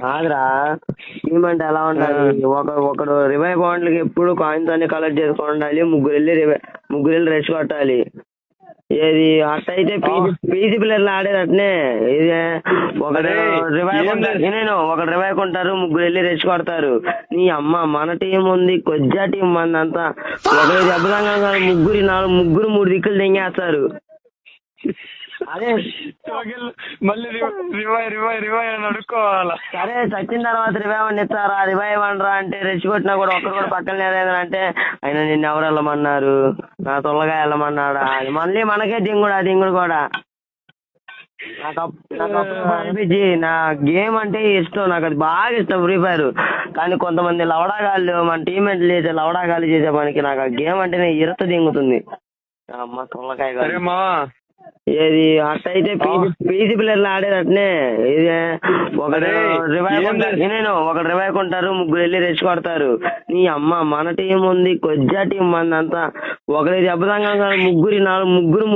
కాదురా, టీమ్ అంటే ఎలా ఉండాలి? ఒకడు రివైవ్ పాయింట్లకి ఎప్పుడు కాయిన్స్ అన్ని కలెక్ట్ చేసుకుని ఉండాలి. ముగ్గురు వెళ్ళి రెస్ట్ కొట్టాలి. ఏది అట్టయితే పీజీ ప్లేయర్లు ఆడేది అట్నే. ఇది ఒకడు రివైవ్ కొంటారు, ముగ్గురు వెళ్ళి రెస్ట్ కొడతారు. నీ అమ్మ, మన టీం ఉంది, కొజ్జా టీం మంది అంతా. ఒకరి దెబ్బతంగా ముగ్గురు 3 దిక్కులు దెంగేస్తారు. అదే మళ్ళీ రివైవ్ అని అడుక్కోవాలా? సరే, చచ్చిన తర్వాత రివైవ్ అని ఇస్తారా? రివైవ్ అనరా అంటే రెస్ట్ కొట్టినా కూడా ఒక్కరు కూడా పక్కన లేదని అంటే ఆయన నిన్ను ఎవరు వెళ్ళమన్నారు? నా తొల్లగా వెళ్ళమన్నాడా? మళ్ళీ మనకే దింగుడు కూడా. నాకు అనిపించి, నా గేమ్ అంటే ఇష్టం, నాకు అది బాగా ఇష్టం ఫ్రీ ఫైర్. కానీ కొంతమంది లవడాగాళ్ళు, మన టీమ్మేట్లు చేసే లవడాగాళ్ళు చేసే పనికి నాకు ఆ గేమ్ అంటేనే ఇరత దింగుతుంది. అమ్మ తొల్లకాయ కాదు. ఏది అట్టయితే పీజీ ప్లేయర్లు ఆడేది అట్నే. ఇది ఒకడు రివైవ్ కొంటారు, ముగ్గురు వెళ్ళి రెస్ట్ కొడతారు. నీ అమ్మ, మన టీం ఉంది, కొజ్జా టీం మంది అంతా. ఒకరి దెబ్బతంగా ముగ్గురు